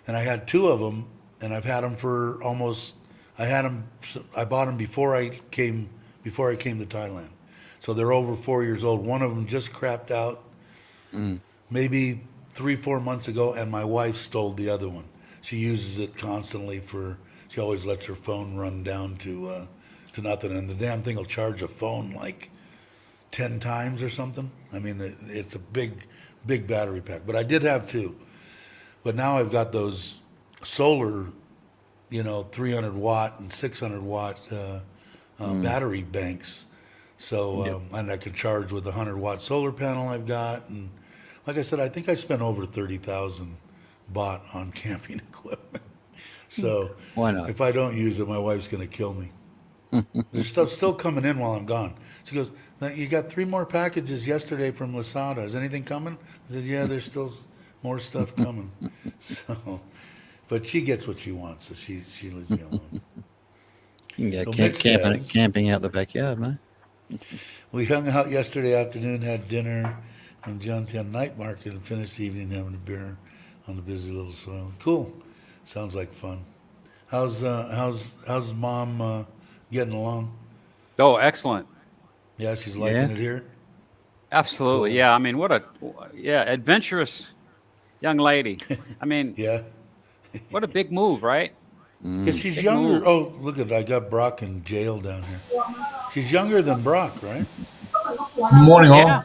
And I had two of them, and I've had them for almost. I had them. I bought them before I came. Before I came to Thailand, so they're over 4 years old. One of them just crapped out, maybe 3, 4 months ago, and my wife stole the other one. She uses it constantly for. She always lets her phone run down to nothing, and the damn thing will charge a phone like 10 times or something. I mean, it's a big battery pack. But I did have two. But now I've got those solar, 300 watt and 600 watt battery banks. So, and I can charge with the 100 watt solar panel I've got. And like I said, I think I spent over 30,000 bought on camping equipment. So why not? if I don't use it, my wife's going to kill me. There's stuff still coming in while I'm gone. She goes, "Now, you got 3 more packages yesterday from Lasada. Is anything coming?" I said, "Yeah, there's still more stuff coming." So, but she gets what she wants, so she leaves me alone. You can go So Mick says- camping out the backyard, mate. We hung out yesterday afternoon, had dinner in Johntown Night Market, and finished the evening having a beer on the busy little soil. Cool. Sounds like fun. How's mom getting along? Oh, excellent. Yeah, she's liking Yeah. it here. Absolutely. Cool. Yeah. I mean, adventurous young lady. I mean, Yeah. what a big move, right? Yeah, she's Big younger. move. Oh, look at I got Brock in jail down here. She's younger than Brock, right? Morning, all. Yeah.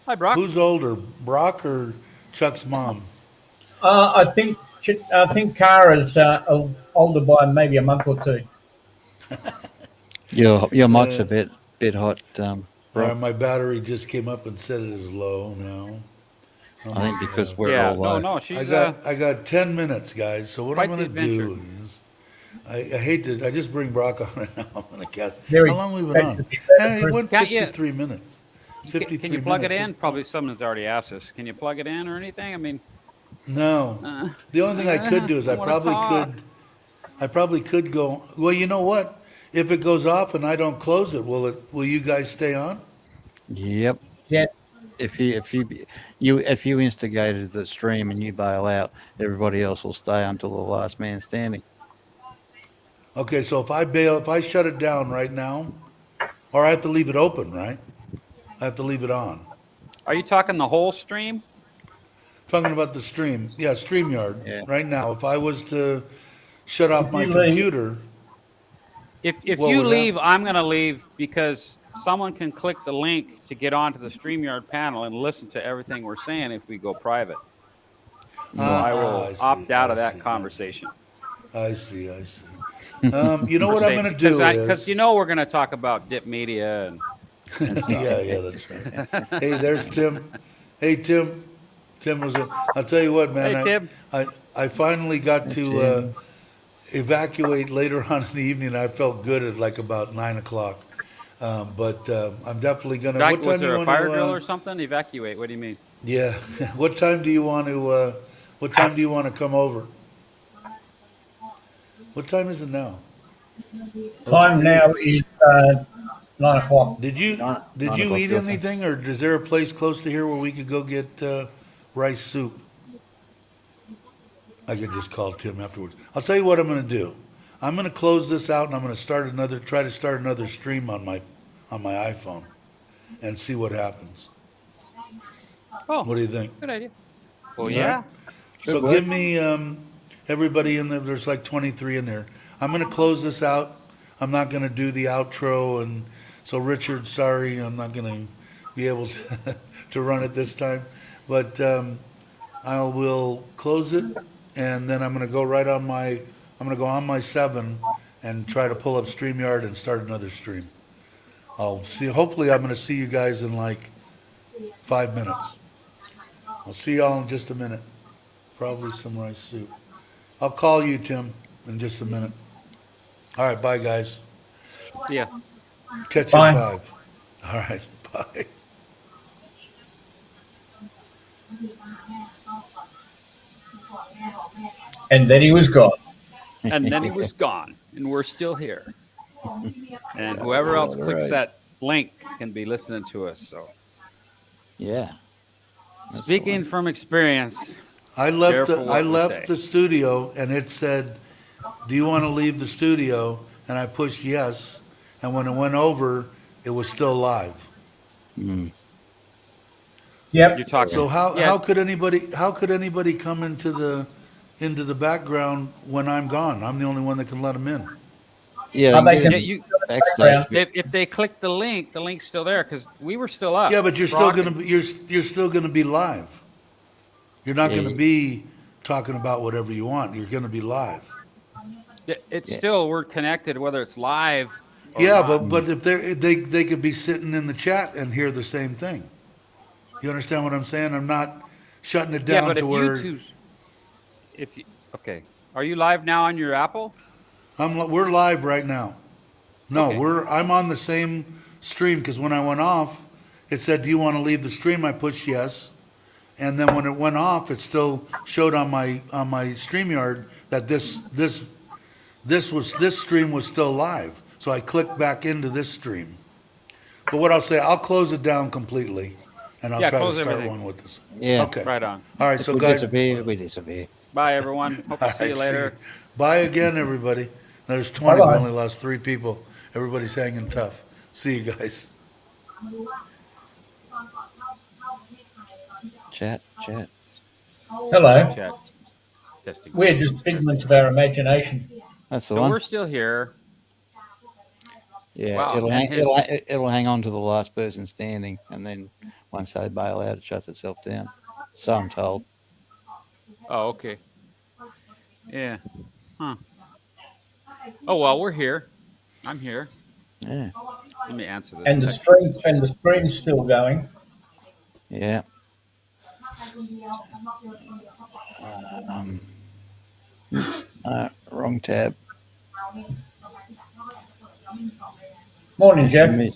Hi, Brock. Who's older, Brock or Chuck's mom? I think Kara's older by maybe a month or two. Your mic's a bit hot, Rob. My battery just came up and said it is low now. I think because we're Yeah. all low. No, she's I got 10 minutes, guys. So what I'm Quite the going to do is, I hate to. I just bring Brock on right now. I'm going to guess. Very How long have we been on? expensive. It went Can't you- 53 minutes. 53 Can you plug it minutes. in? Probably someone's already asked us. Can you plug it in or anything? I mean, No. The only thing I could do is I I wanna probably talk. could go. Well, you know what? If it goes off and I don't close it, will you guys stay on? Yep. Yeah, If you instigated the stream and you bail out, everybody else will stay until the last man standing. Okay, so if I shut it down right now, or I have to leave it open, right? I have to leave it on. are you talking the whole stream? Talking about the stream. Yeah, StreamYard. Yeah. Right now, if I was to shut off my you leave- computer, If What you would leave, I'm going to leave because someone can click the link to get onto the StreamYard panel and listen to everything we're saying if we go private. So I will I see, opt out of I that see. conversation. I see. You know what I'm going to do Because is, we're going to talk about dip media and yeah, that's right. Hey, there's Tim. Hey, Tim. Tim was. I'll tell you what, man. Hey, Tim. I finally got to evacuate later on in the evening. I felt good at like about 9 o'clock. But I'm definitely gonna. What time was do there you a want fire to? drill or something? Evacuate. What do you mean? Yeah. What time do you want to? What time do you want to come over? What time is it now? time now is 9 o'clock. Did you Nine eat o'clock your time. anything, or is there a place close to here where we could go get rice soup? I could just call Tim afterwards. I'll tell you what I'm going to do. I'm going to close this out, and I'm going to try to start another stream on my iPhone, and see what happens. Oh, What do you think? good idea. Well, Yeah. yeah. So give me everybody in there. There's like 23 in there. I'm going to close this out. I'm not going to do the outro, and so Richard, sorry, I'm not going to be able to run it this time, but I will close it, and then I'm going to go on my 7 and try to pull up StreamYard and start another stream. I'll see. Hopefully, I'm going to see you guys in like 5 minutes. I'll see y'all in just a minute. Probably some rice soup. I'll call you, Tim, in just a minute. All right, bye, guys. Yeah. Catch you Bye. at 5. All right, bye. And then he was gone. And then he was gone, and we're still here. And whoever else clicks Right. that link can be listening to us. So, Yeah. That's the speaking one. from experience, I left Careful what we left say. the studio and it said, "Do you want to leave the studio?" And I pushed yes. And when it went over, it was still live. Mm. Yep. you're talking. So how Yeah. could anybody come into the background when I'm gone? I'm the only one that can let them in. Yeah, How they they can can get you- backstage. If they click the link's still there because we were still up. Yeah, but you're still rocking. gonna be you're still gonna be live. You're not Yeah, gonna you- be talking about whatever you want. You're gonna be live. It's Yeah. still we're connected whether it's live. Or Yeah, not. but if they could be sitting in the chat and hear the same thing. You understand what I'm saying? I'm not shutting it Yeah, down but if to where YouTube's okay, are you live now on your Apple? we're live right now. No, Okay. I'm on the same stream because when I went off, it said, "Do you want to leave the stream?" I pushed yes, and then when it went off, it still showed on my StreamYard that this stream was still live. So I clicked back into this stream. But what I'll say, I'll close it down completely, and I'll Yeah, try to close start everything. one with this. Yeah. Okay. Right on. All right. If So we guys, disappear, we disappear. Bye everyone. Hope to all see you right, later. Bye again, everybody. There's 20. Bye-bye. We only lost 3 people. Everybody's hanging tough. See you guys. Chat. Hello. Chat. Testing. We're testing, just figments testing. of our imagination. That's the So one. we're still here. Yeah, Wow, it'll and it'll hang on to the last person standing, and then once they bail out, it shuts itself down. So I'm told. Oh, okay. Yeah. Huh. Oh well, we're here. I'm here. Yeah, Let me answer this. And the text stream message. and the stream's still going. yeah. Wrong tab. Morning, Jeff. Submit.